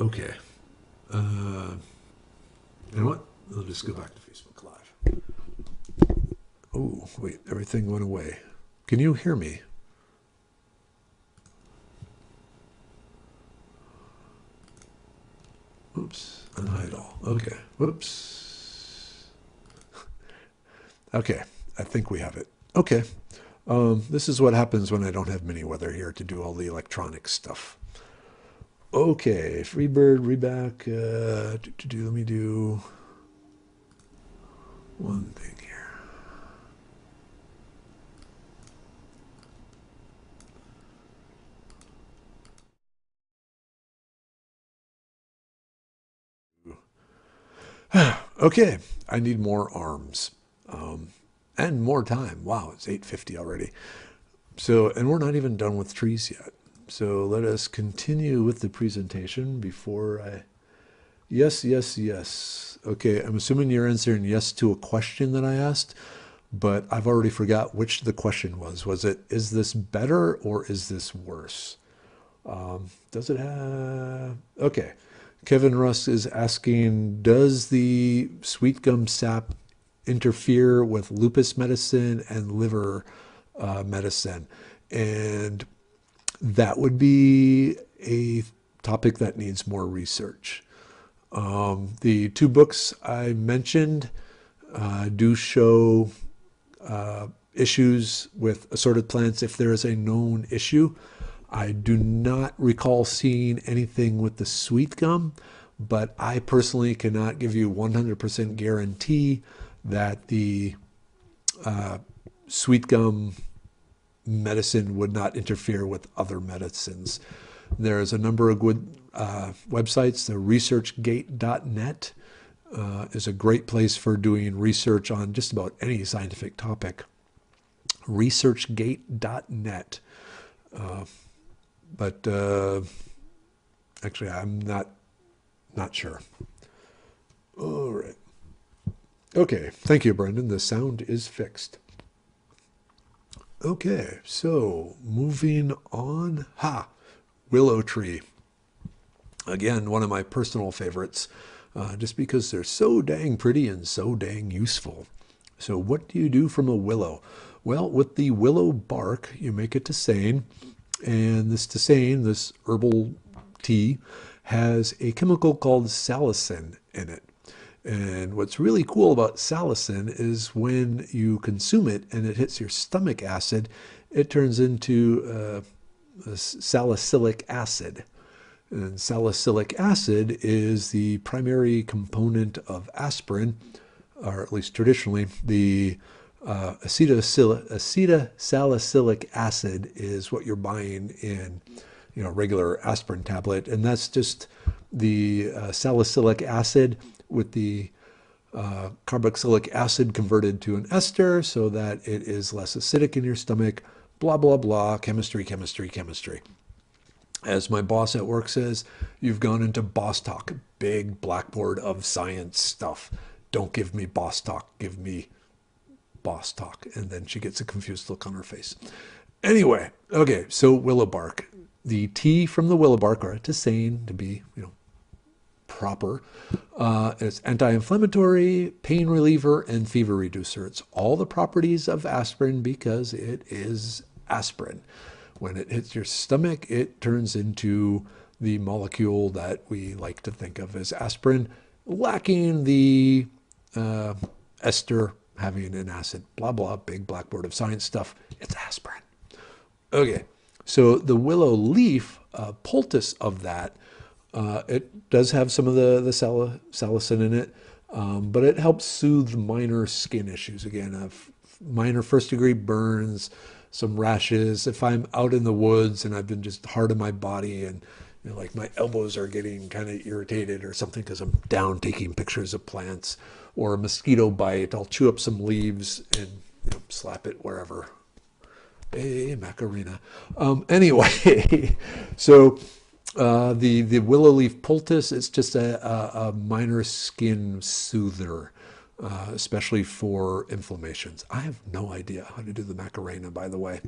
Okay. You know what? I'll just go back to Facebook Live. Oh, wait, everything went away. Can you hear me? Oops, unhide all. Okay, whoops. Okay, I think we have it. Okay, this is what happens when I don't have Merriwether here to do all the electronic stuff. Okay, Freebird, reback. Let me do one thing here. Okay, I need more arms and more time. Wow, it's 8:50 already. So, and we're not even done with trees yet. So let us continue with the presentation before I... Yes, yes, yes. Okay, I'm assuming you're answering yes to a question that I asked, but I've already forgot which the question was. Was it, is this better or is this worse? Does it have... Okay. Kevin Russ is asking, does the sweet gum sap interfere with lupus medicine and liver medicine? And that would be a topic that needs more research. The two books I mentioned do show issues with assorted plants if there is a known issue. I do not recall seeing anything with the sweet gum, but I personally cannot give you 100% guarantee that the sweet gum medicine would not interfere with other medicines. There's a number of good websites. The researchgate.net is a great place for doing research on just about any scientific topic. Researchgate.net. But actually, I'm not sure. All right. Okay. Thank you, Brendan. The sound is fixed. Okay. So moving on. Willow tree. Again, one of my personal favorites, just because they're so dang pretty and so dang useful. So what do you do from a willow? Well, with the willow bark, you make a tisane. And this tisane, this herbal tea, has a chemical called salicin in it. And what's really cool about salicin is when you consume it and it hits your stomach acid, it turns into salicylic acid. And salicylic acid is the primary component of aspirin, or at least traditionally. The acetylsalicylic acid is what you're buying in, regular aspirin tablet, and that's just the salicylic acid with the carboxylic acid converted to an ester so that it is less acidic in your stomach. Blah blah blah. Chemistry, chemistry, chemistry. As my boss at work says, you've gone into boss talk, big blackboard of science stuff. Don't give me boss talk, give me boss talk. And then she gets a confused look on her face. Anyway, okay, so willow bark. The tea from the willow bark, or a tisane to be, proper. It's anti-inflammatory, pain reliever, and fever reducer. It's all the properties of aspirin because it is aspirin. When it hits your stomach, it turns into the molecule that we like to think of as aspirin, lacking the ester having an acid. Blah, blah, big blackboard of science stuff. It's aspirin. Okay, so the willow leaf, poultice of that, it does have some of the salicin in it, but it helps soothe minor skin issues. Again, minor first-degree burns, some rashes. If I'm out in the woods and I've been just hard on my body and like my elbows are getting kind of irritated or something because I'm down taking pictures of plants, or a mosquito bite, I'll chew up some leaves and slap it wherever. Hey, Macarena. Anyway, so the willow leaf poultice, it's just a minor skin soother. Especially for inflammations. I have no idea how to do the Macarena, by the way.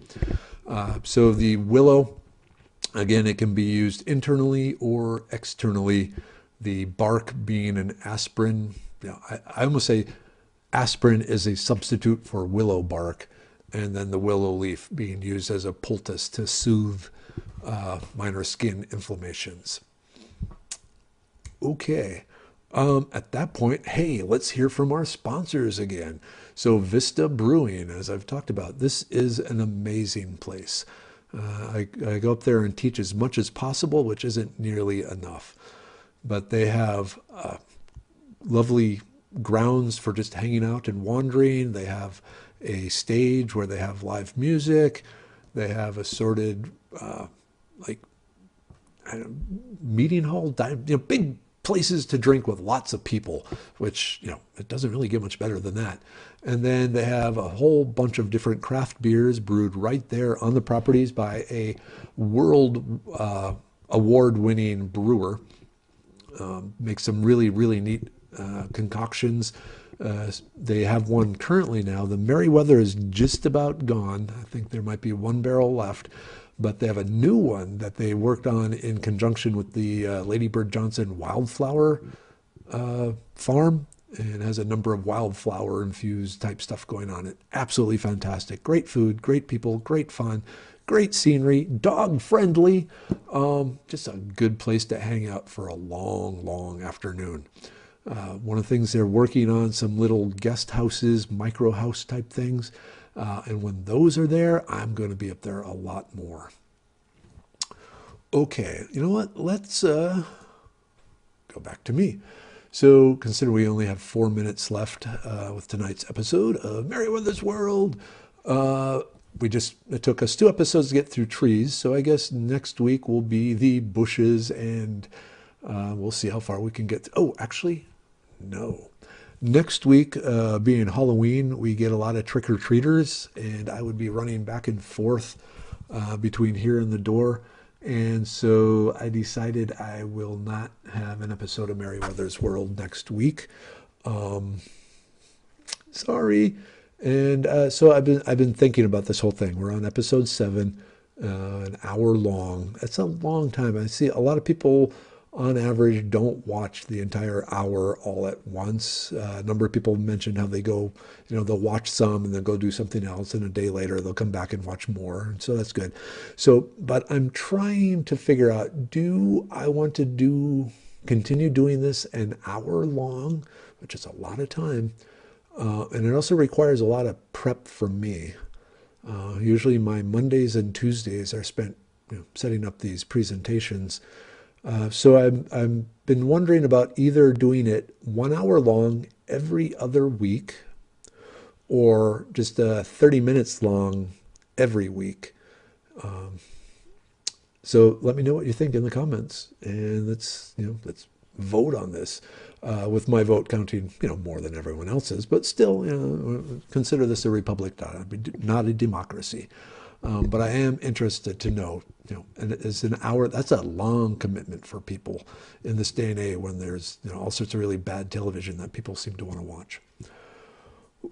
So the willow, again, it can be used internally or externally. The bark being an aspirin, I almost say aspirin is a substitute for willow bark, and then the willow leaf being used as a poultice to soothe minor skin inflammations. Okay. At that point, hey, let's hear from our sponsors again. So Vista Brewing, as I've talked about, this is an amazing place. I go up there and teach as much as possible, which isn't nearly enough. But they have lovely grounds for just hanging out and wandering. They have a stage where they have live music. They have assorted, meeting hall, places to drink with lots of people, which, it doesn't really get much better than that. And then they have a whole bunch of different craft beers brewed right there on the properties by a world award-winning brewer. Makes some really, really neat concoctions. They have one currently now. The Merriwether is just about gone. I think there might be one barrel left. But they have a new one that they worked on in conjunction with the Lady Bird Johnson wildflower farm, and has a number of wildflower infused type stuff going on. It absolutely fantastic. Great food, great people, great fun, great scenery, dog friendly. Just a good place to hang out for a long, long afternoon. One of the things they're working on, some little guest houses, micro house type things. And when those are there, I'm going to be up there a lot more. Okay, you know what? Let's go back to me. So consider we only have 4 minutes left with tonight's episode of Merriwether's World. It took us 2 episodes to get through trees, so I guess next week will be the bushes, and we'll see how far we can get. Oh, actually, no. Next week, being Halloween, we get a lot of trick-or-treaters, and I would be running back and forth between here and the door. And so I decided I will not have an episode of Merriwether's World next week. Sorry. And so I've been thinking about this whole thing. We're on episode 7, an hour long. That's a long time. I see a lot of people on average don't watch the entire hour all at once. A number of people mentioned how they go, they'll watch some and then go do something else, and a day later they'll come back and watch more. So that's good. But I'm trying to figure out, do I want to continue doing this an hour long, which is a lot of time, and it also requires a lot of prep from me. Usually my Mondays and Tuesdays are spent setting up these presentations. So I've been wondering about either doing it 1 hour long every other week, or just 30 minutes long every week. So let me know what you think in the comments, and let's vote on this. With my vote counting, more than everyone else's, but still, consider this a republic, not a democracy. But I am interested to know, and it's an hour, that's a long commitment for people in this day and age when there's, all sorts of really bad television that people seem to want to watch.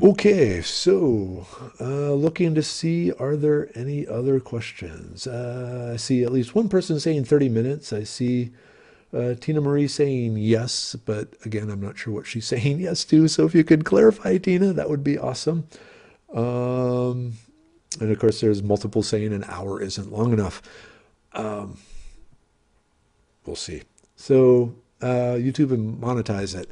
Okay, so looking to see, are there any other questions? I see at least one person saying 30 minutes. I see Tina Marie saying yes, but again, I'm not sure what she's saying yes to. So if you could clarify, Tina, that would be awesome. And of course, there's multiple saying an hour isn't long enough. We'll see. So YouTube and monetize it.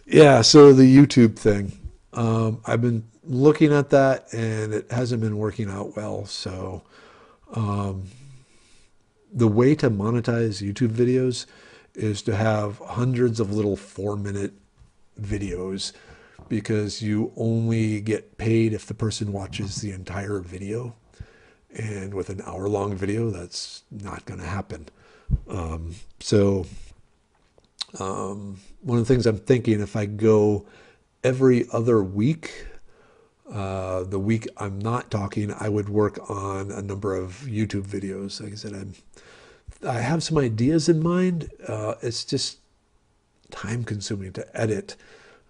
Yeah, so the YouTube thing. I've been looking at that, and it hasn't been working out well. So the way to monetize YouTube videos is to have hundreds of little 4-minute videos, because you only get paid if the person watches the entire video. And with an hour-long video, that's not going to happen. One of the things I'm thinking, if I go every other week, the week I'm not talking, I would work on a number of YouTube videos. Like I said, I have some ideas in mind. It's just time-consuming to edit.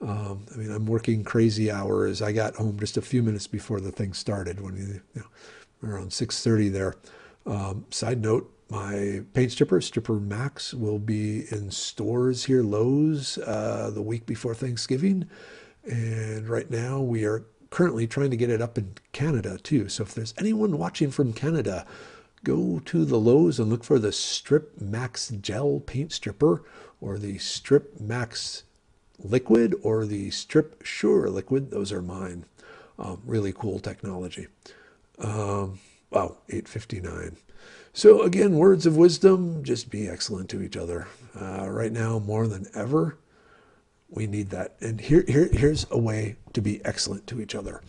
I'm working crazy hours. I got home just a few minutes before the thing started, when around 6:30 there. Side note, my paint stripper Max, will be in stores here, Lowe's, the week before Thanksgiving. And right now we are currently trying to get it up in Canada too. So if there's anyone watching from Canada, go to the Lowe's and look for the Strip Max Gel Paint Stripper, or the Strip Max Liquid, or the Strip Sure Liquid. Those are mine. Really cool technology. Wow, 8:59. So again, words of wisdom, just be excellent to each other. Right now, more than ever, we need that. And here's a way to be excellent to each other.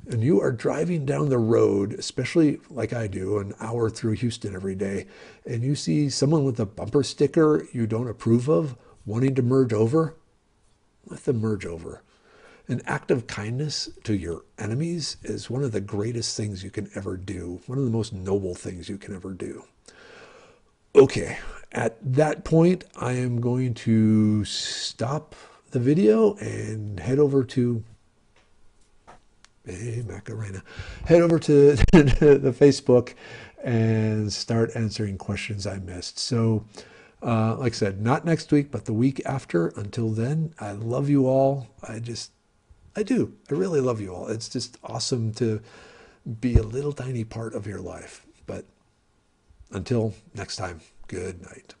And you are driving down the road, especially like I do, an hour through Houston every day, and you see someone with a bumper sticker you don't approve of, wanting to merge over, let them merge over. An act of kindness to your enemies is one of the greatest things you can ever do, one of the most noble things you can ever do. Okay, at that point, I am going to stop the video and head over to Macarena. Head over to the Facebook and start answering questions I missed. So, like I said, not next week, but the week after. Until then, I love you all. I do. I really love you all. It's just awesome to be a little tiny part of your life. But until next time, good night.